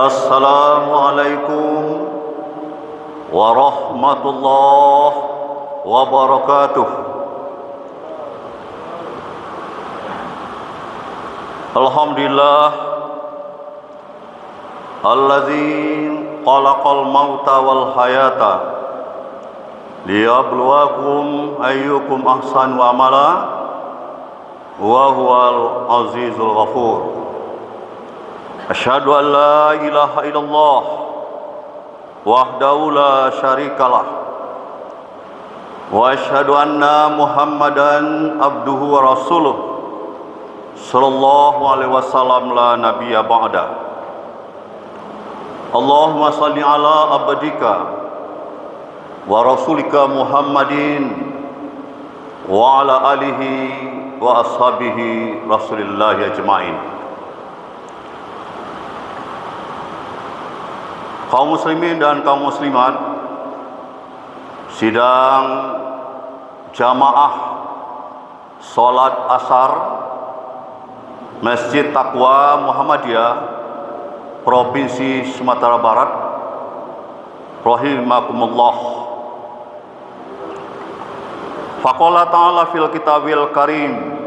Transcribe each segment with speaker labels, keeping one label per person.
Speaker 1: Assalamualaikum warahmatullahi wabarakatuh. Alhamdulillah allazi khalaqal mauta wal hayata liyabluwakum ayyukum ahsanu amala wa huwal azizul ghafur. Asyhadu an la ilaha illallah wahdahu la syarikalah wa asyhadu anna Muhammadan abduhu wa rasuluh sallallahu alaihi wasallam la nabiyya ba'da. Allahumma salli ala abdika wa rasulika Muhammadin wa ala alihi wa ashabihi rasulillahi ajma'in. Kaum muslimin dan kaum muslimat, sidang jamaah salat asar Masjid Taqwa Muhammadiyah Provinsi Sumatera Barat, rahimakumullah. Faqala ta'ala fil kitabil karim,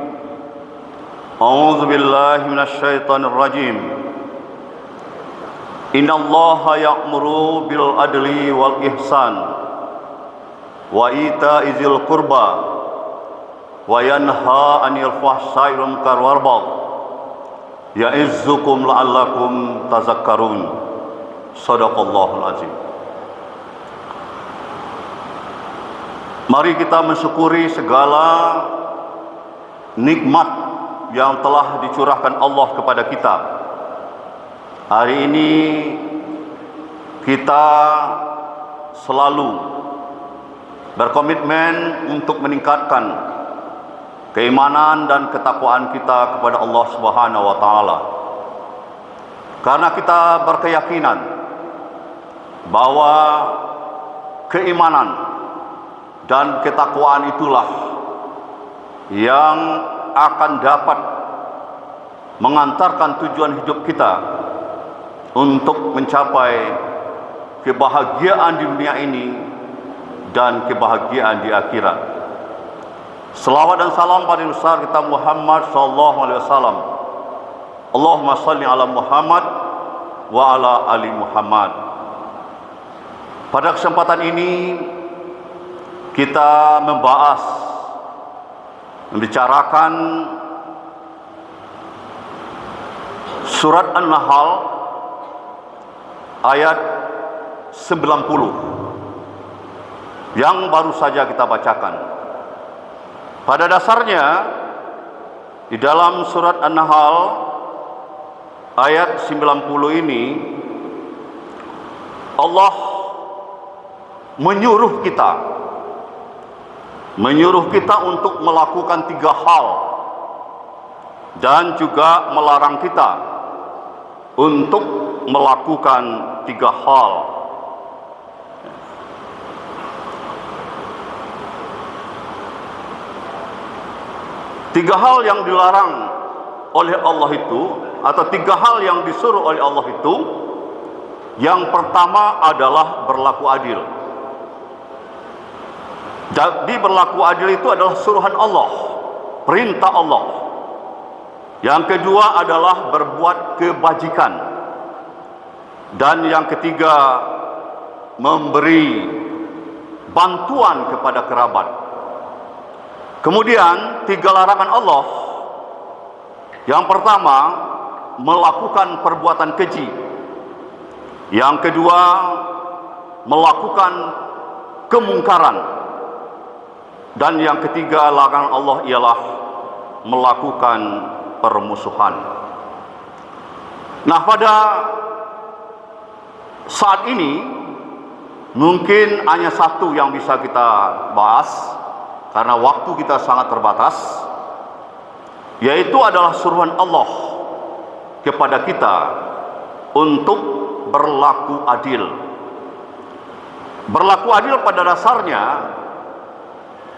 Speaker 1: a'udzu billahi minasy syaithanir rajim. Innallaha ya'muru bil adli wal ihsan wa ita'i dzil qurba wa yanha 'anil fahsya'i wal munkar wal baghi ya'izzukum la'allakum tazakkarun. Shadaqallahul azim. Mari kita mensyukuri segala nikmat yang telah dicurahkan Allah kepada kita. Hari ini kita selalu berkomitmen untuk meningkatkan keimanan dan ketakwaan kita kepada Allah Subhanahu wa taala. Karena kita berkeyakinan bahwa keimanan dan ketakwaan itulah yang akan dapat mengantarkan tujuan hidup kita untuk mencapai kebahagiaan di dunia ini dan kebahagiaan di akhirat. Selawat dan salam pada besar kita Muhammad sallallahu alaihi wasallam. Allahumma salli ala Muhammad wa ala ali Muhammad. Pada kesempatan ini kita membicarakan surat An-Nahl ayat 90 yang baru saja kita bacakan. Pada dasarnya di dalam surat An-Nahl ayat 90 ini Allah menyuruh kita untuk melakukan 3 hal dan juga melarang kita untuk melakukan 3 hal. Tiga hal yang dilarang oleh Allah itu, atau 3 hal yang disuruh oleh Allah itu, yang pertama adalah berlaku adil. Jadi berlaku adil itu adalah suruhan Allah, perintah Allah. Yang kedua adalah berbuat kebajikan. Dan yang ketiga, memberi bantuan kepada kerabat. Kemudian 3 larangan Allah. Yang pertama, melakukan perbuatan keji. Yang kedua, melakukan kemungkaran. Dan yang ketiga, larangan Allah ialah melakukan permusuhan. Nah, pada saat ini mungkin hanya satu yang bisa kita bahas karena waktu kita sangat terbatas, yaitu adalah suruhan Allah kepada kita untuk berlaku adil. Berlaku adil pada dasarnya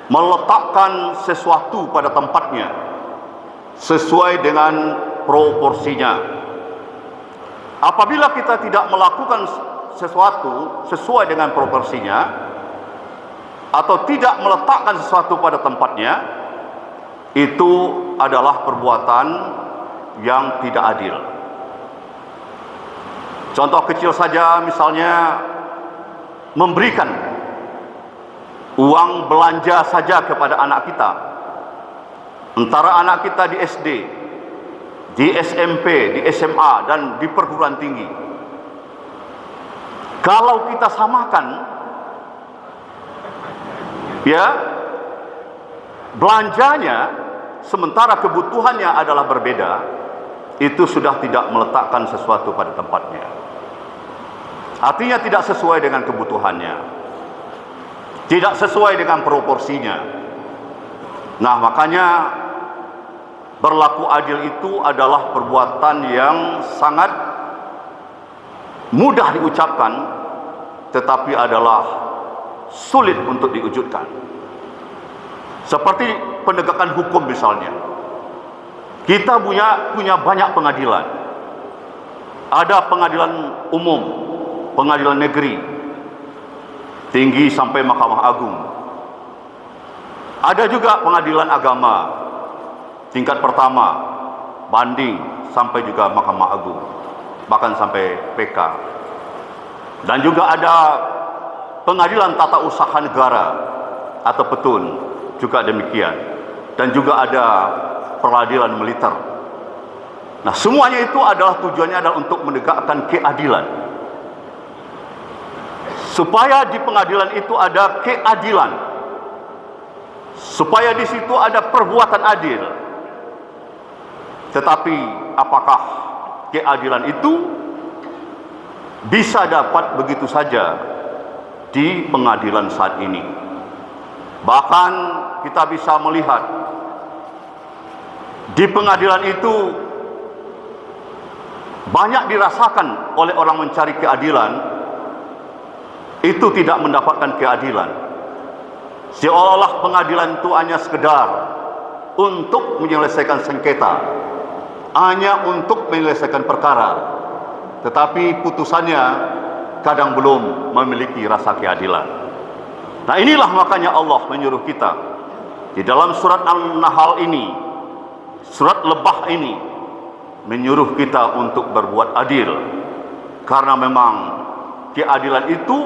Speaker 1: meletakkan sesuatu pada tempatnya. sesuai dengan proporsinya. Apabila kita tidak melakukan sesuatu sesuai dengan proporsinya atau tidak meletakkan sesuatu pada tempatnya, itu adalah perbuatan yang tidak adil. Contoh kecil saja, misalnya memberikan uang belanja saja kepada anak kita, antara anak kita di SD, di SMP, di SMA, dan di perguruan tinggi. Kalau kita samakan, ya, belanjanya sementara kebutuhannya adalah berbeda, itu sudah tidak meletakkan sesuatu pada tempatnya. Artinya tidak sesuai dengan kebutuhannya, tidak sesuai dengan proporsinya. Nah, makanya berlaku adil itu adalah perbuatan yang sangat mudah diucapkan, tetapi adalah sulit untuk diwujudkan. Seperti penegakan hukum misalnya. Kita punya banyak pengadilan. Ada pengadilan umum, pengadilan negeri, tinggi sampai Mahkamah Agung. Ada juga pengadilan agama, tingkat pertama, banding, sampai juga Mahkamah Agung, bahkan sampai PK. Dan juga ada pengadilan tata usaha negara atau petun, juga demikian. Dan juga ada peradilan militer. Nah, semuanya itu adalah tujuannya adalah untuk menegakkan keadilan. Supaya di pengadilan itu ada keadilan, supaya di situ ada perbuatan adil. Tetapi apakah keadilan itu bisa dapat begitu saja di pengadilan saat ini? Bahkan kita bisa melihat di pengadilan itu banyak dirasakan oleh orang mencari keadilan, itu tidak mendapatkan keadilan. Seolah-olah pengadilan itu hanya sekedar untuk menyelesaikan sengketa, hanya untuk menyelesaikan perkara, tetapi putusannya kadang belum memiliki rasa keadilan. Nah, inilah makanya Allah menyuruh kita di dalam surat An-Nahl ini, surat lebah ini, menyuruh kita untuk berbuat adil. Karena memang keadilan itu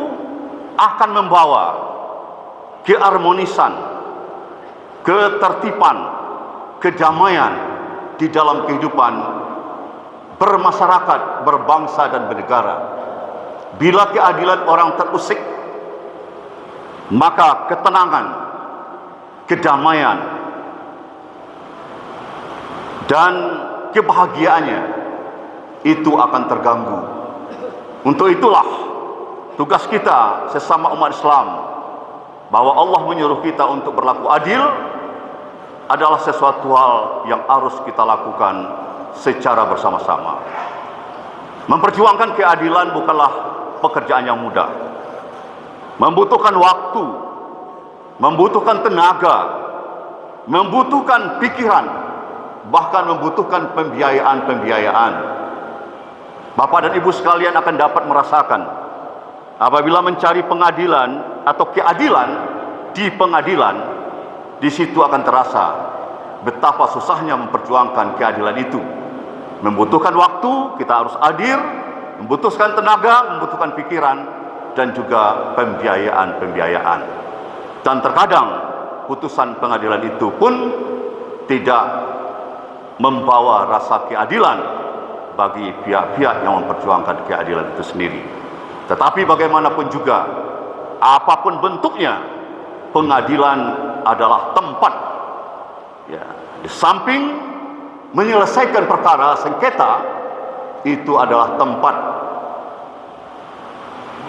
Speaker 1: akan membawa keharmonisan, ketertiban, kedamaian di dalam kehidupan bermasyarakat, berbangsa dan bernegara. Bila keadilan orang terusik, maka ketenangan, kedamaian, dan kebahagiaannya itu akan terganggu. Untuk itulah tugas kita sesama umat Islam, bahwa Allah menyuruh kita untuk berlaku adil adalah sesuatu hal yang harus kita lakukan secara bersama-sama. Memperjuangkan keadilan bukanlah pekerjaan yang mudah. Membutuhkan waktu, membutuhkan tenaga, membutuhkan pikiran, bahkan membutuhkan pembiayaan. Bapak dan Ibu sekalian akan dapat merasakan apabila mencari pengadilan atau keadilan di pengadilan, di situ akan terasa betapa susahnya memperjuangkan keadilan itu. Membutuhkan waktu, kita harus hadir, membutuhkan tenaga, membutuhkan pikiran, dan juga pembiayaan. Dan terkadang putusan pengadilan itu pun tidak membawa rasa keadilan bagi pihak-pihak yang memperjuangkan keadilan itu sendiri. Tetapi bagaimanapun juga, apapun bentuknya, pengadilan adalah tempat, ya, di samping menyelesaikan perkara sengketa, itu adalah tempat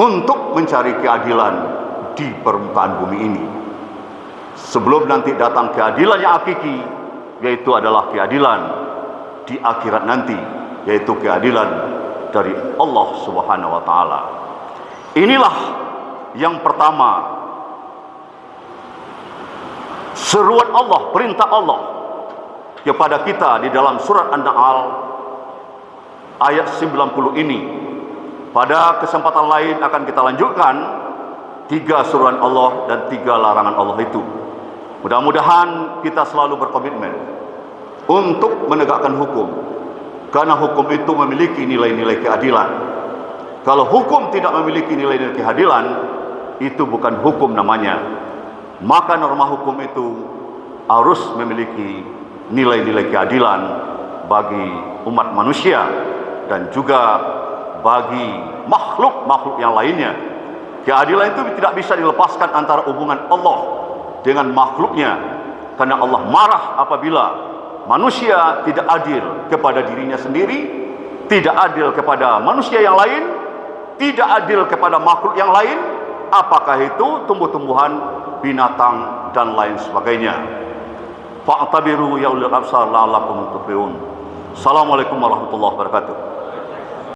Speaker 1: untuk mencari keadilan di permukaan bumi ini. Sebelum nanti datang keadilan yang hakiki, yaitu adalah keadilan di akhirat nanti, yaitu keadilan dari Allah Subhanahu wa taala. Inilah yang pertama, seruan Allah, perintah Allah kepada kita di dalam surat An-Nahl ayat 90 ini. Pada kesempatan lain akan kita lanjutkan 3 suruhan Allah dan 3 larangan Allah itu. Mudah-mudahan kita selalu berkomitmen untuk menegakkan hukum, karena hukum itu memiliki nilai-nilai keadilan. Kalau hukum tidak memiliki nilai-nilai keadilan, itu bukan hukum namanya. Maka norma hukum itu harus memiliki nilai-nilai keadilan bagi umat manusia dan juga bagi makhluk-makhluk yang lainnya. Keadilan itu tidak bisa dilepaskan antara hubungan Allah dengan makhluknya, karena Allah marah apabila manusia tidak adil kepada dirinya sendiri, tidak adil kepada manusia yang lain, tidak adil kepada makhluk yang lain, apakah itu tumbuh-tumbuhan, binatang, dan lain sebagainya. Fa'tabiru ya ulil absar la'allakum tuflihun. Assalamualaikum warahmatullahi wabarakatuh.